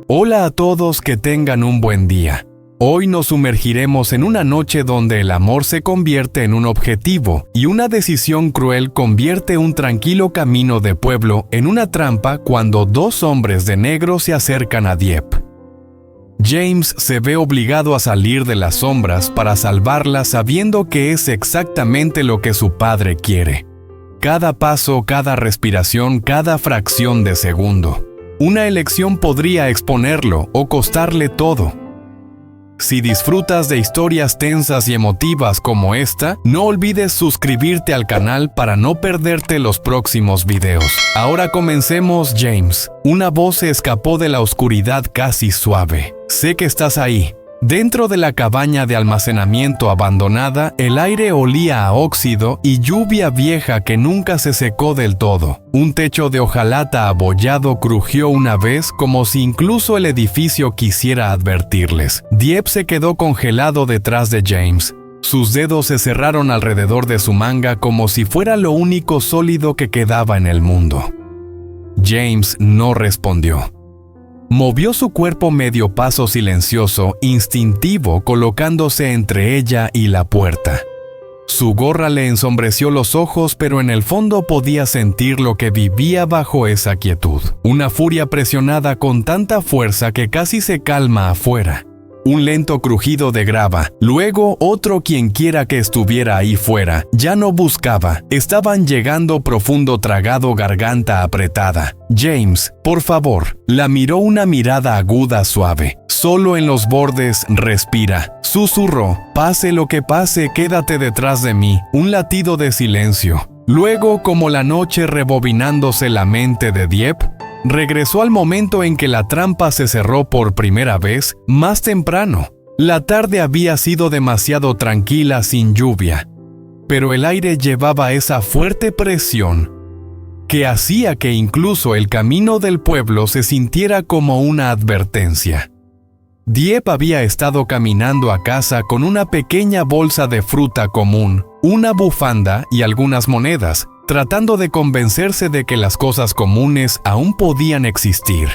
Hola a todos, que tengan un buen día. Hoy nos sumergiremos en una noche donde el amor se convierte en un objetivo y una decisión cruel convierte un tranquilo camino de pueblo en una trampa cuando dos hombres de negro se acercan a Dieppe. James se ve obligado a salir de las sombras para salvarla sabiendo que es exactamente lo que su padre quiere. Cada paso, cada respiración, cada fracción de segundo. Una elección podría exponerlo o costarle todo. Si disfrutas de historias tensas y emotivas como esta, no olvides suscribirte al canal para no perderte los próximos videos. Ahora comencemos, James. Una voz se escapó de la oscuridad casi suave. Sé que estás ahí. Dentro de la cabaña de almacenamiento abandonada, el aire olía a óxido y lluvia vieja que nunca se secó del todo. Un techo de hojalata abollado crujió una vez como si incluso el edificio quisiera advertirles. Dieppe se quedó congelado detrás de James. Sus dedos se cerraron alrededor de su manga como si fuera lo único sólido que quedaba en el mundo. James no respondió. Movió su cuerpo medio paso silencioso, instintivo, colocándose entre ella y la puerta. Su gorra le ensombreció los ojos, pero en el fondo podía sentir lo que vivía bajo esa quietud. Una furia presionada con tanta fuerza que casi se calma afuera. Un lento crujido de grava. Luego otro quienquiera que estuviera ahí fuera. Ya no buscaba. Estaban llegando profundo tragado, garganta apretada. James, por favor. La miró una mirada aguda, suave. Solo en los bordes, respira. Susurró. Pase lo que pase, quédate detrás de mí. Un latido de silencio. Luego, como la noche rebobinándose la mente de Dieppe, regresó al momento en que la trampa se cerró por primera vez, más temprano. La tarde había sido demasiado tranquila sin lluvia, pero el aire llevaba esa fuerte presión que hacía que incluso el camino del pueblo se sintiera como una advertencia. Dieppe había estado caminando a casa con una pequeña bolsa de fruta común, una bufanda y algunas monedas, tratando de convencerse de que las cosas comunes aún podían existir.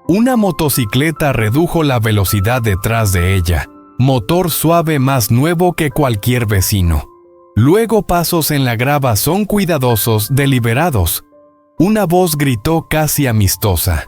Una motocicleta redujo la velocidad detrás de ella, motor suave más nuevo que cualquier vecino. Luego pasos en la grava son cuidadosos, deliberados. Una voz gritó casi amistosa.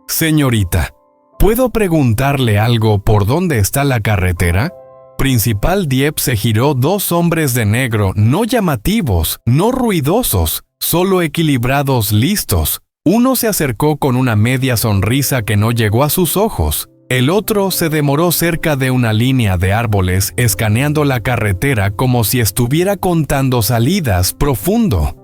«Señorita, ¿puedo preguntarle algo por dónde está la carretera?» Principal Dieppe se giró. Dos hombres de negro, no llamativos, no ruidosos, solo equilibrados, listos. Uno se acercó con una media sonrisa que no llegó a sus ojos. El otro se demoró cerca de una línea de árboles, escaneando la carretera como si estuviera contando salidas, profundo.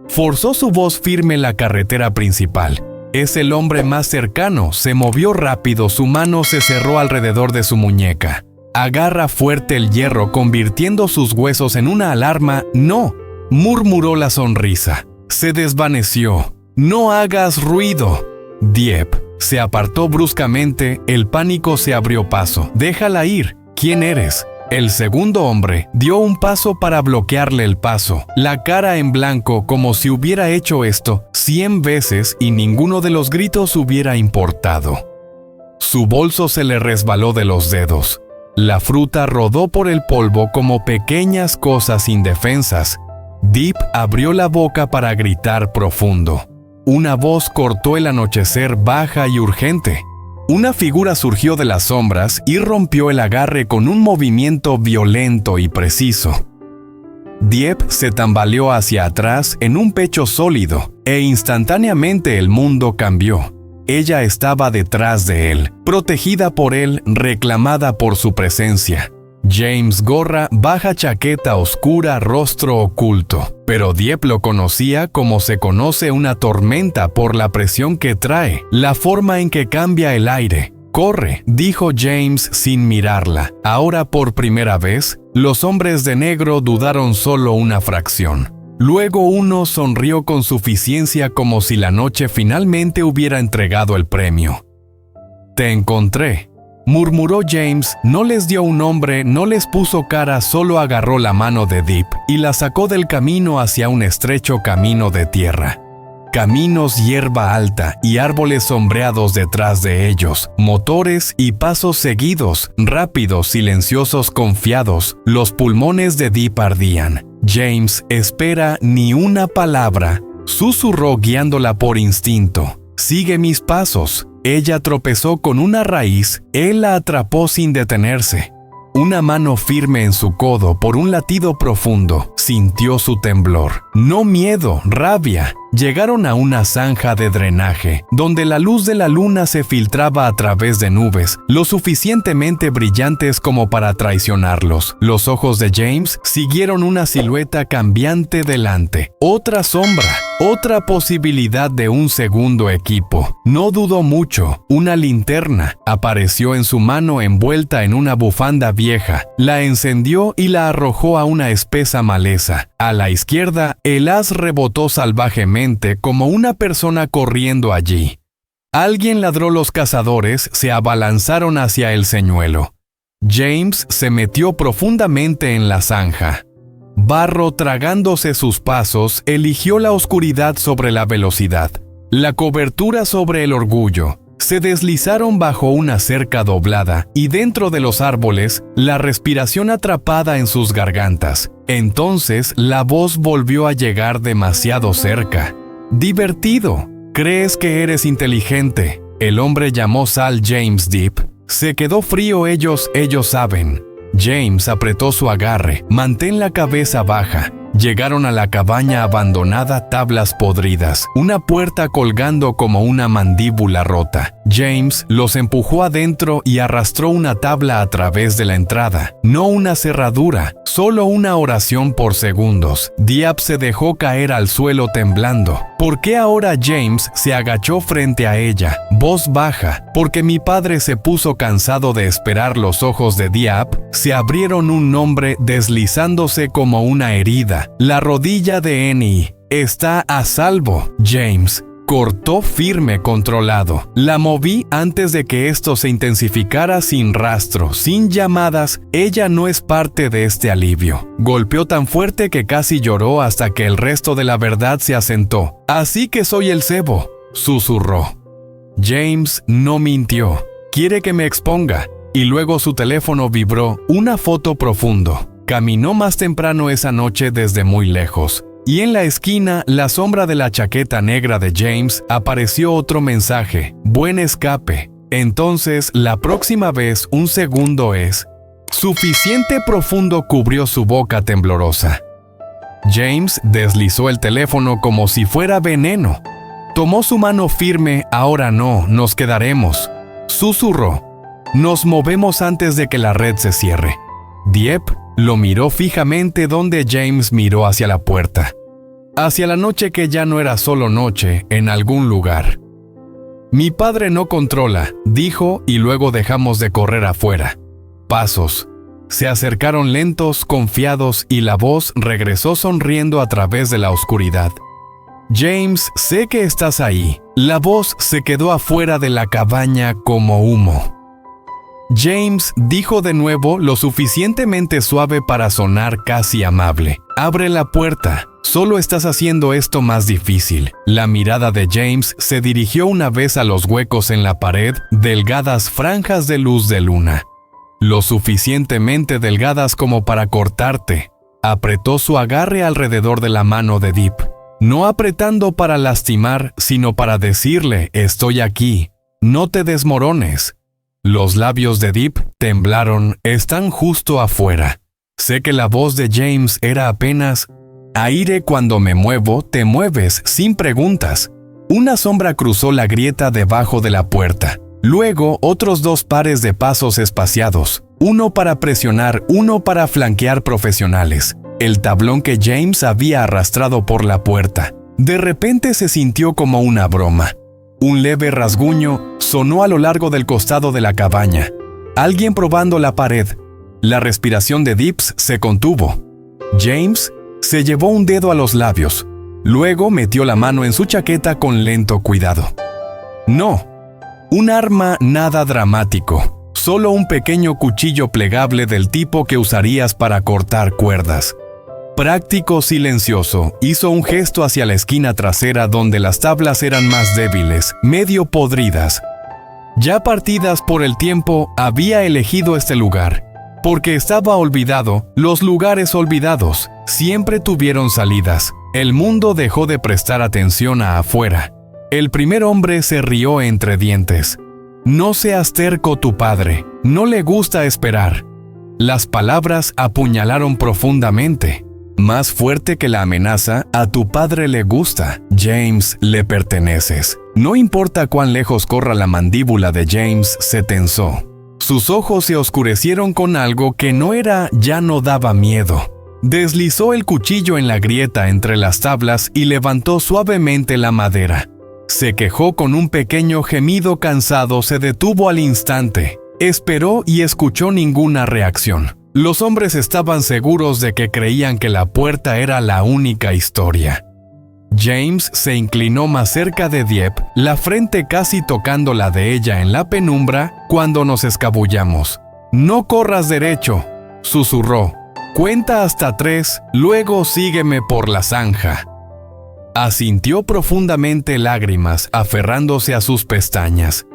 Forzó su voz firme en la carretera principal. Es el hombre más cercano. Se movió rápido, su mano se cerró alrededor de su muñeca. Agarra fuerte el hierro, convirtiendo sus huesos en una alarma. «No», murmuró la sonrisa. Se desvaneció. «No hagas ruido». Dieppe se apartó bruscamente. El pánico se abrió paso. «Déjala ir. ¿Quién eres?» El segundo hombre dio un paso para bloquearle el paso, la cara en blanco como si hubiera hecho esto 100 veces y ninguno de los gritos hubiera importado. Su bolso se le resbaló de los dedos. La fruta rodó por el polvo como pequeñas cosas indefensas. Dieppe abrió la boca para gritar profundo. Una voz cortó el anochecer, baja y urgente. Una figura surgió de las sombras y rompió el agarre con un movimiento violento y preciso. Dieppe se tambaleó hacia atrás en un pecho sólido, e instantáneamente el mundo cambió. Ella estaba detrás de él, protegida por él, reclamada por su presencia. James, gorra, baja chaqueta oscura, rostro oculto. Pero Dieppe lo conocía como se conoce una tormenta por la presión que trae, la forma en que cambia el aire. «Corre», dijo James sin mirarla. Ahora por primera vez, los hombres de negro dudaron solo una fracción. Luego uno sonrió con suficiencia como si la noche finalmente hubiera entregado el premio. «Te encontré», murmuró James. No les dio un nombre, no les puso cara, solo agarró la mano de Dieppe y la sacó del camino hacia un estrecho camino de tierra. Caminos, hierba alta y árboles sombreados detrás de ellos, motores y pasos seguidos, rápidos, silenciosos, confiados. Los pulmones de Deep ardían. James espera ni una palabra. Susurró guiándola por instinto. Sigue mis pasos. Ella tropezó con una raíz. Él la atrapó sin detenerse. Una mano firme en su codo por un latido profundo. Sintió su temblor. No miedo, rabia. Llegaron a una zanja de drenaje, donde la luz de la luna se filtraba a través de nubes, lo suficientemente brillantes como para traicionarlos. Los ojos de James siguieron una silueta cambiante delante. Otra sombra, otra posibilidad de un segundo equipo. No dudó mucho. Una linterna apareció en su mano envuelta en una bufanda vieja. La encendió y la arrojó a una espesa maleza. A la izquierda, el haz rebotó salvajemente como una persona corriendo allí. Alguien ladró. Los cazadores se abalanzaron hacia el señuelo. James se metió profundamente en la zanja. Barro tragándose sus pasos, eligió la oscuridad sobre la velocidad, la cobertura sobre el orgullo. Se deslizaron bajo una cerca doblada y dentro de los árboles, la respiración atrapada en sus gargantas. Entonces, la voz volvió a llegar demasiado cerca. Divertido. ¿Crees que eres inteligente? El hombre llamó Sal James Deep. Se quedó frío. Ellos saben. James apretó su agarre. Mantén la cabeza baja. Llegaron a la cabaña abandonada, tablas podridas, una puerta colgando como una mandíbula rota. James los empujó adentro y arrastró una tabla a través de la entrada. No una cerradura, solo una oración por segundos. Deep se dejó caer al suelo temblando. ¿Por qué ahora James se agachó frente a ella? Voz baja. Porque mi padre se puso cansado de esperar. Los ojos de Deep se abrieron, un nombre deslizándose como una herida. La rodilla de Annie está a salvo. James cortó firme, controlado. La moví antes de que esto se intensificara, sin rastro, sin llamadas. Ella no es parte de este alivio. Golpeó tan fuerte que casi lloró hasta que el resto de la verdad se asentó. Así que soy el cebo, susurró. James no mintió. Quiere que me exponga. Y luego su teléfono vibró. Una foto profundo. Caminó más temprano esa noche desde muy lejos. Y en la esquina, la sombra de la chaqueta negra de James, apareció otro mensaje. Buen escape. Entonces, la próxima vez, un segundo es suficiente. Profundo cubrió su boca temblorosa. James deslizó el teléfono como si fuera veneno. Tomó su mano firme. Ahora no, nos quedaremos. Susurró. Nos movemos antes de que la red se cierre. Deep lo miró fijamente donde James miró hacia la puerta. Hacia la noche que ya no era solo noche, en algún lugar. Mi padre no controla, dijo, y luego dejamos de correr afuera. Pasos. Se acercaron lentos, confiados, y la voz regresó sonriendo a través de la oscuridad. James, sé que estás ahí. La voz se quedó afuera de la cabaña como humo. James dijo de nuevo, lo suficientemente suave para sonar casi amable. Abre la puerta. Solo estás haciendo esto más difícil. La mirada de James se dirigió una vez a los huecos en la pared, delgadas franjas de luz de luna. Lo suficientemente delgadas como para cortarte. Apretó su agarre alrededor de la mano de Deep. No apretando para lastimar, sino para decirle, estoy aquí. No te desmorones. Los labios de Deep temblaron. Están justo afuera. Sé que la voz de James era apenas aire. Cuando me muevo, te mueves, sin preguntas. Una sombra cruzó la grieta debajo de la puerta. Luego, otros dos pares de pasos espaciados. Uno para presionar, uno para flanquear profesionales. El tablón que James había arrastrado por la puerta. De repente se sintió como una broma. Un leve rasguño sonó a lo largo del costado de la cabaña. Alguien probando la pared. La respiración de Deep se contuvo. James se llevó un dedo a los labios. Luego metió la mano en su chaqueta con lento cuidado. No, un arma nada dramático. Solo un pequeño cuchillo plegable del tipo que usarías para cortar cuerdas. Práctico silencioso, hizo un gesto hacia la esquina trasera donde las tablas eran más débiles, medio podridas. Ya partidas por el tiempo, había elegido este lugar. Porque estaba olvidado, los lugares olvidados siempre tuvieron salidas. El mundo dejó de prestar atención a afuera. El primer hombre se rió entre dientes. No seas terco tu padre, no le gusta esperar. Las palabras apuñalaron profundamente. Más fuerte que la amenaza, a tu padre le gusta. James, le perteneces. No importa cuán lejos corra la mandíbula de James, se tensó. Sus ojos se oscurecieron con algo que ya no daba miedo. Deslizó el cuchillo en la grieta entre las tablas y levantó suavemente la madera. Se quejó con un pequeño gemido cansado, se detuvo al instante. Esperó y escuchó ninguna reacción. Los hombres estaban seguros de que creían que la puerta era la única historia. James se inclinó más cerca de Dieppe, la frente casi tocando la de ella en la penumbra, cuando nos escabullamos. «No corras derecho», susurró. «Cuenta hasta 3, luego sígueme por la zanja». Asintió profundamente, lágrimas aferrándose a sus pestañas.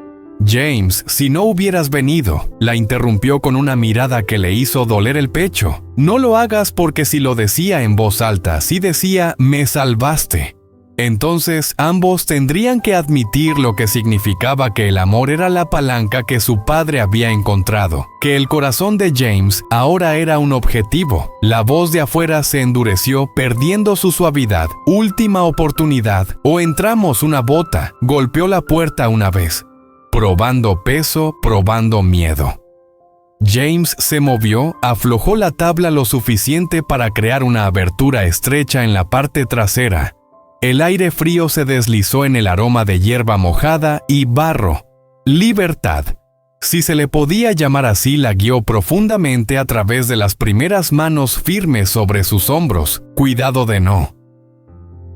«James, si no hubieras venido», la interrumpió con una mirada que le hizo doler el pecho. «No lo hagas porque si lo decía en voz alta, si decía, me salvaste». Entonces ambos tendrían que admitir lo que significaba que el amor era la palanca que su padre había encontrado, que el corazón de James ahora era un objetivo. La voz de afuera se endureció, perdiendo su suavidad. «Última oportunidad, o entramos una bota», golpeó la puerta una vez. Probando peso, probando miedo. James se movió, aflojó la tabla lo suficiente para crear una abertura estrecha en la parte trasera. El aire frío se deslizó en el aroma de hierba mojada y barro. Libertad. Si se le podía llamar así, la guió profundamente a través de las primeras manos firmes sobre sus hombros. Cuidado de no.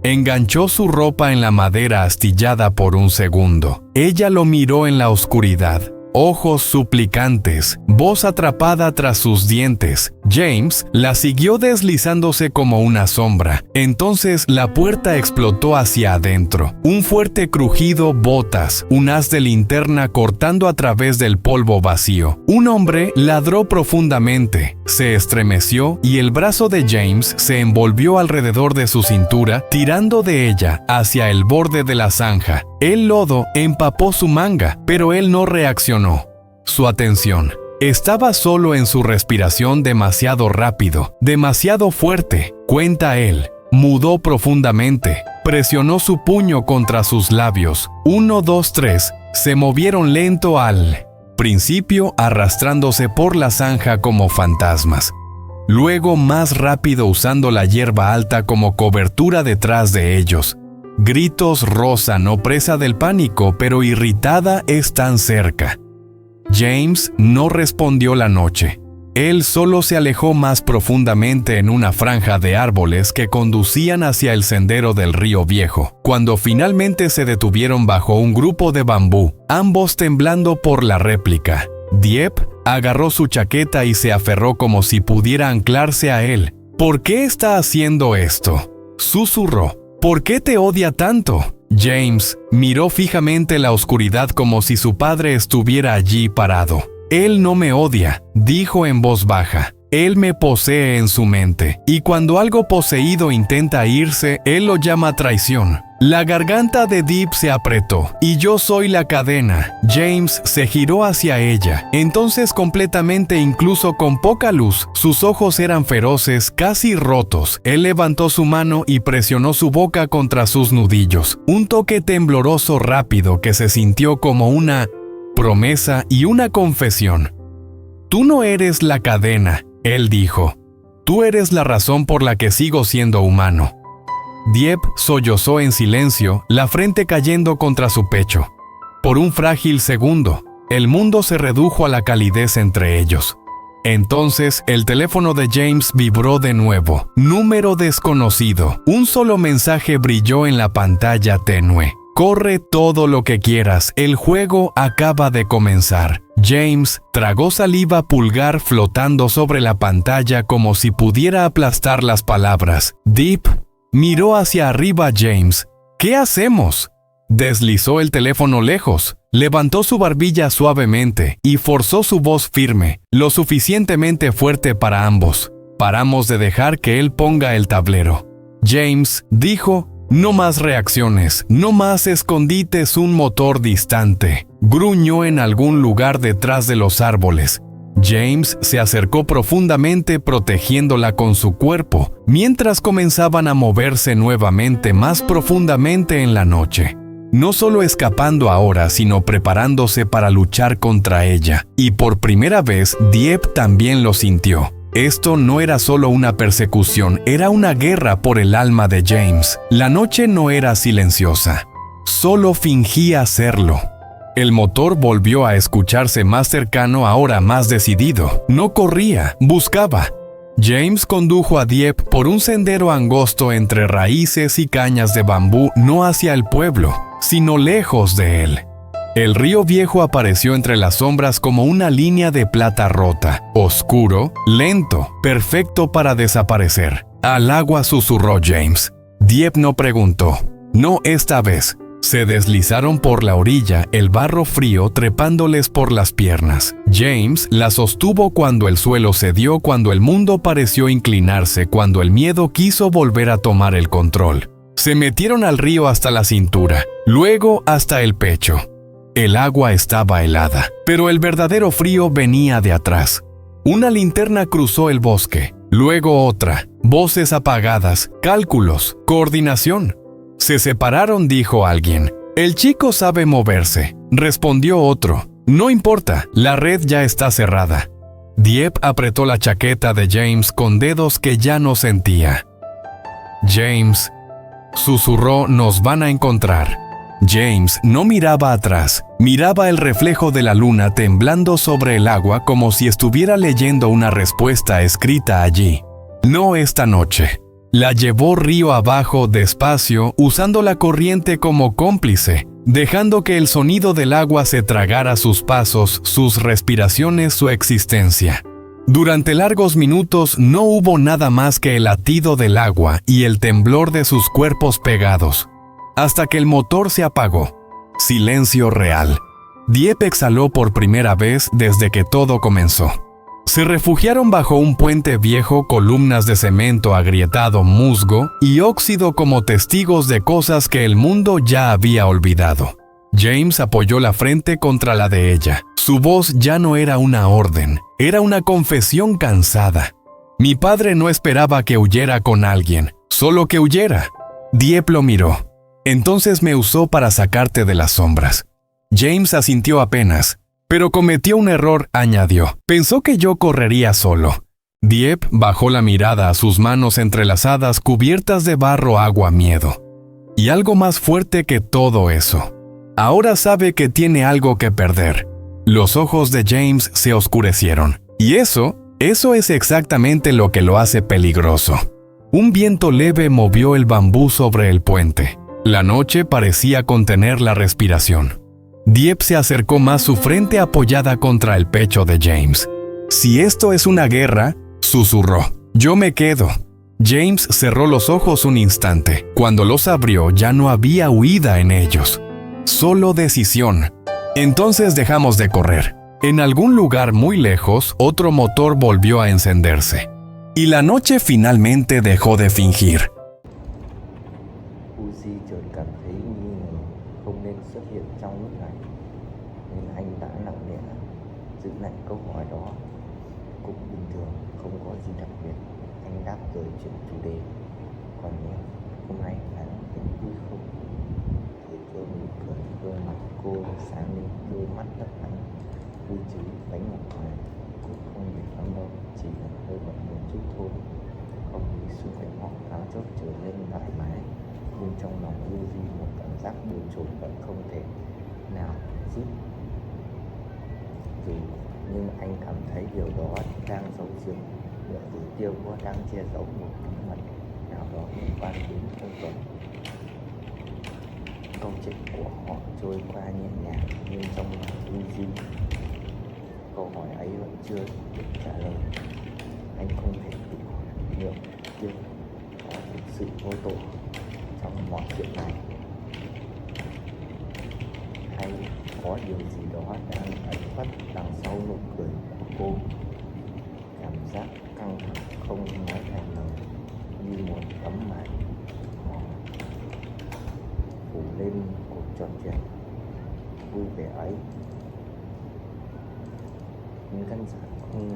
Enganchó su ropa en la madera astillada por un segundo. Ella lo miró en la oscuridad. Ojos suplicantes, voz atrapada tras sus dientes. James la siguió deslizándose como una sombra. Entonces la puerta explotó hacia adentro. Un fuerte crujido, botas, un haz de linterna cortando a través del polvo vacío. Un hombre ladró profundamente. Se estremeció y el brazo de James se envolvió alrededor de su cintura, tirando de ella hacia el borde de la zanja. El lodo empapó su manga, pero él no reaccionó. Su atención estaba solo en su respiración, demasiado rápido, demasiado fuerte. Cuenta él. Mudó profundamente. Presionó su puño contra sus labios. 1, 2, 3. Se movieron lento al principio, arrastrándose por la zanja como fantasmas. Luego más rápido, usando la hierba alta como cobertura detrás de ellos. Gritos. Rosa, no presa del pánico, pero irritada, están cerca. James no respondió la noche. Él solo se alejó más profundamente en una franja de árboles que conducían hacia el sendero del río Viejo. Cuando finalmente se detuvieron bajo un grupo de bambú, ambos temblando por la réplica. Dieppe agarró su chaqueta y se aferró como si pudiera anclarse a él. «¿Por qué está haciendo esto?», susurró. «¿Por qué te odia tanto?». James miró fijamente la oscuridad como si su padre estuviera allí parado. «Él no me odia», dijo en voz baja. «Él me posee en su mente. Y cuando algo poseído intenta irse, él lo llama traición». La garganta de Dieppe se apretó. «Y yo soy la cadena». James se giró hacia ella. Entonces, completamente, incluso con poca luz, sus ojos eran feroces, casi rotos. Él levantó su mano y presionó su boca contra sus nudillos. Un toque tembloroso rápido que se sintió como una promesa y una confesión. «Tú no eres la cadena», él dijo. «Tú eres la razón por la que sigo siendo humano». Dieppe sollozó en silencio, la frente cayendo contra su pecho. Por un frágil segundo, el mundo se redujo a la calidez entre ellos. Entonces, el teléfono de James vibró de nuevo. Número desconocido. Un solo mensaje brilló en la pantalla tenue. «Corre todo lo que quieras, el juego acaba de comenzar». James tragó saliva pulgar flotando sobre la pantalla como si pudiera aplastar las palabras. Deep miró hacia arriba a James. ¿Qué hacemos? Deslizó el teléfono lejos, levantó su barbilla suavemente y forzó su voz firme, lo suficientemente fuerte para ambos. Paramos de dejar que él ponga el tablero. James dijo: no más reacciones, no más escondites, un motor distante. Gruñó en algún lugar detrás de los árboles. James se acercó profundamente protegiéndola con su cuerpo, mientras comenzaban a moverse nuevamente más profundamente en la noche. No solo escapando ahora, sino preparándose para luchar contra ella. Y por primera vez, Dieppe también lo sintió. Esto no era solo una persecución, era una guerra por el alma de James. La noche no era silenciosa, solo fingía serlo. El motor volvió a escucharse más cercano, ahora más decidido. No corría, buscaba. James condujo a Dieppe por un sendero angosto entre raíces y cañas de bambú, no hacia el pueblo, sino lejos de él. El río viejo apareció entre las sombras como una línea de plata rota, oscuro, lento, perfecto para desaparecer. Al agua, susurró James. Dieppe no preguntó. No esta vez. Se deslizaron por la orilla, el barro frío trepándoles por las piernas. James la sostuvo cuando el suelo cedió, cuando el mundo pareció inclinarse, cuando el miedo quiso volver a tomar el control. Se metieron al río hasta la cintura, luego hasta el pecho. El agua estaba helada, pero el verdadero frío venía de atrás. Una linterna cruzó el bosque, luego otra, voces apagadas, cálculos, coordinación. Se separaron, dijo alguien. El chico sabe moverse, respondió otro. No importa, la red ya está cerrada. Dieppe apretó la chaqueta de James con dedos que ya no sentía. James, susurró, nos van a encontrar. James no miraba atrás, miraba el reflejo de la luna temblando sobre el agua como si estuviera leyendo una respuesta escrita allí. No esta noche. La llevó río abajo despacio, usando la corriente como cómplice, dejando que el sonido del agua se tragara sus pasos, sus respiraciones, su existencia. Durante largos minutos no hubo nada más que el latido del agua y el temblor de sus cuerpos pegados, hasta que el motor se apagó. Silencio real. Dieppe exhaló por primera vez desde que todo comenzó. Se refugiaron bajo un puente viejo, columnas de cemento agrietado, musgo y óxido como testigos de cosas que el mundo ya había olvidado. James apoyó la frente contra la de ella. Su voz ya no era una orden, era una confesión cansada. Mi padre no esperaba que huyera con alguien, solo que huyera. Dieppe lo miró. Entonces me usó para sacarte de las sombras. James asintió apenas. Pero cometió un error, añadió. Pensó que yo correría solo. Dieppe bajó la mirada a sus manos entrelazadas, cubiertas de barro, agua, miedo. Y algo más fuerte que todo eso. Ahora sabe que tiene algo que perder. Los ojos de James se oscurecieron. Y eso es exactamente lo que lo hace peligroso. Un viento leve movió el bambú sobre el puente. La noche parecía contener la respiración. Dieppe se acercó más, su frente apoyada contra el pecho de James. Si esto es una guerra, susurró, yo me quedo. James cerró los ojos un instante. Cuando los abrió ya no había huida en ellos, solo decisión. Entonces dejamos de correr. En algún lugar muy lejos, otro motor volvió a encenderse. Y la noche finalmente dejó de fingir. Nhưng anh cảm thấy điều đó đang giấu giếm nửa mục tiêu của đang che giấu một bí mật nào đó liên quan đến ông Tuấn. Câu chuyện của họ trôi qua nhẹ nhàng nhưng trong lòng Uzi vẫn chưa được trả lời. Anh không thể tự hỏi liệu Tiêu có thực sự vô tội trong mọi chuyện này, hay có điều gì đó đang ẩn khuất đằng sau nụ cười của cô. Cảm giác căng thẳng không nói thành lời như một tấm màn mỏng phủ lên cuộc trò chuyện vui vẻ ấy. Nhưng căn bản không